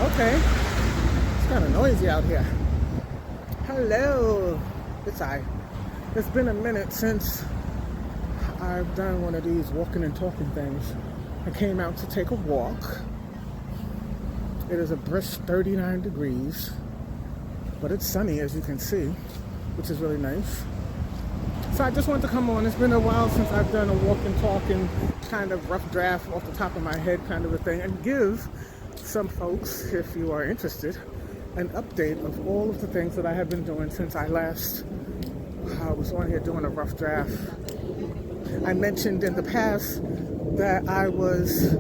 Okay, it's kind of noisy out here. Hello, it's I. It's been a minute since I've done one of these walking and talking things. I came out to take a walk. It is a brisk 39 degrees, but it's sunny as you can see, which is really nice. So I just wanted to come on. It's been a while since I've done a walk and talk and kind of rough draft off the top of my head kind of a thing, and give some folks, if you are interested, an update of all of the things that I have been doing since I last was on here doing a rough draft. I mentioned in the past that I was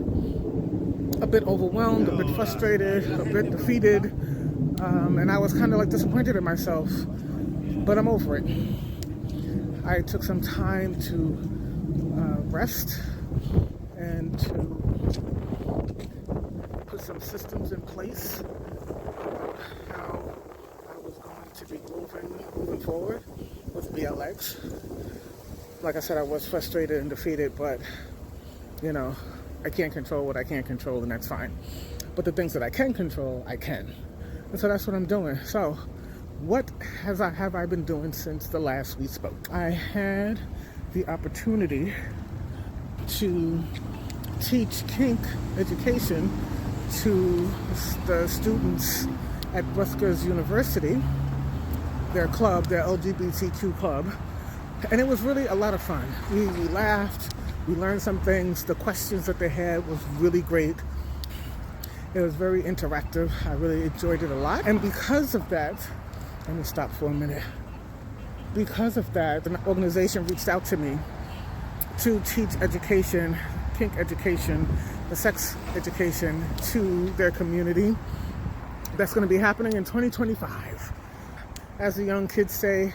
a bit overwhelmed, a bit frustrated, a bit defeated, and I was kind of like disappointed in myself, but I'm over it. I took some time to rest and to put some systems in place about how I was going to be moving forward with BLX. Like I said, I was frustrated and defeated, but you know, I can't control what I can't control, and that's fine. But the things that I can control, I can. And so that's what I'm doing. So what have I been doing since the last we spoke? I had the opportunity to teach kink education to the students at Rutgers University, their club, their LGBTQ club. And it was really a lot of fun. We laughed, we learned some things. The questions that they had was really great. It was very interactive. I really enjoyed it a lot. And because of that, let me stop for a minute. Because of that, an organization reached out to me to teach education, kink education, the sex education to their community. That's going to be happening in 2025. As the young kids say,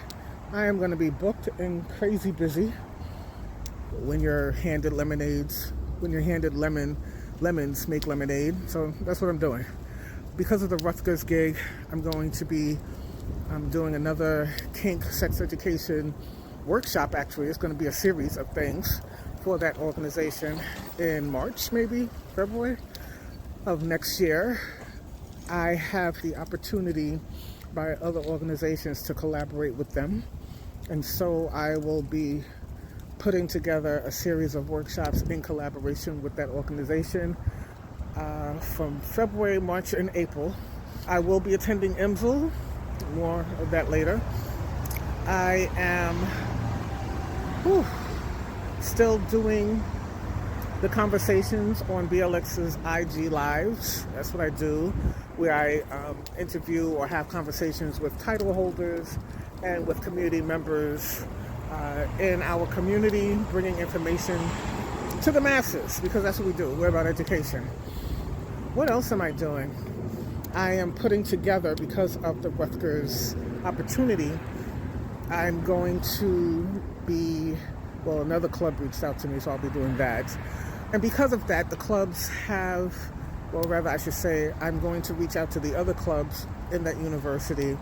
I am going to be booked and crazy busy. When you're handed lemonades, when you're handed lemons make lemonade. So that's what I'm doing. Because of the Rutgers gig, I'm doing another kink sex education workshop. Actually, it's going to be a series of things for that organization in March, maybe February of next year. I have the opportunity by other organizations to collaborate with them, and so I will be putting together a series of workshops in collaboration with that organization from February, March, and April. I will be attending IMSL. More of that later. I am still doing the conversations on BLX's IG Lives. That's what I do, where I interview or have conversations with title holders and with community members in our community, bringing information to the masses, because that's what we do. We're about education. What else am I doing? I am putting together, because of the Rutgers opportunity, I'm going to be, another club reached out to me, so I'll be doing that. And because of that, the clubs have, I should say, I'm going to reach out to the other clubs in that university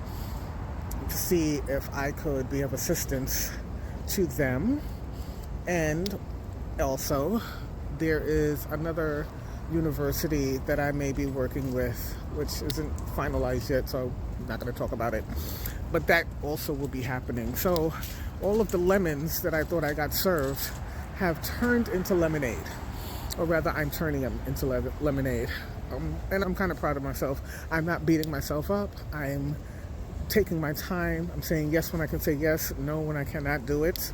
to see if I could be of assistance to them. And also, there is another university that I may be working with, which isn't finalized yet, so I'm not going to talk about it. But that also will be happening. So all of the lemons that I thought I got served have turned into lemonade. Or rather, I'm turning them into lemonade. And I'm kind of proud of myself. I'm not beating myself up. I'm taking my time. I'm saying yes when I can say yes, no when I cannot do it.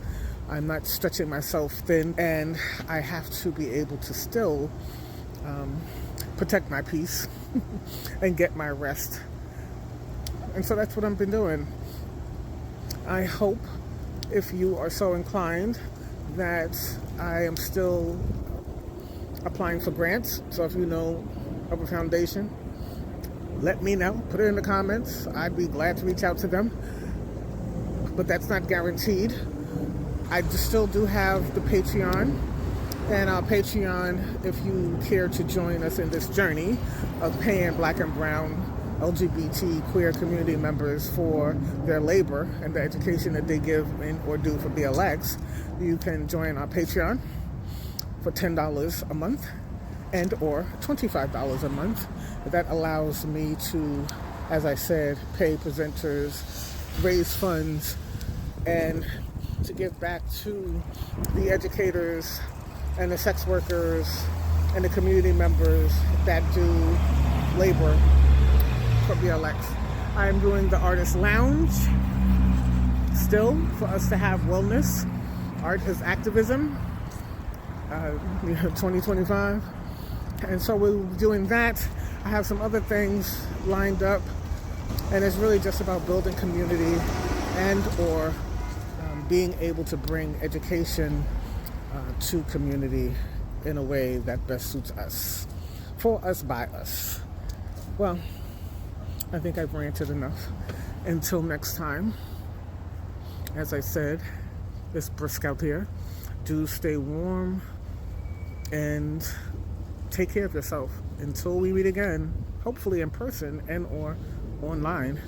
I'm not stretching myself thin. And I have to be able to still protect my peace and get my rest. And so that's what I've been doing. I hope, if you are so inclined, that I am still applying for grants. So if you know of a foundation, let me know. Put it in the comments. I'd be glad to reach out to them. But that's not guaranteed. I still do have the Patreon. And our Patreon, if you care to join us in this journey of paying Black and Brown LGBT queer community members for their labor and the education that they give in or do for BLX, you can join our Patreon for $10 a month. and or $25 a month. That allows me to, as I said, pay presenters, raise funds, and to give back to the educators and the sex workers and the community members that do labor for BLX. I'm doing the Artist Lounge still for us to have wellness. Art is activism, 2025. And so we're doing that. I have some other things lined up, and it's really just about building community and or being able to bring education to community in a way that best suits us, for us, by us. Well, I think I've ranted enough. Until next time, as I said, it's brisk out here. Do stay warm and take care of yourself. Until we meet again, hopefully in person and or online.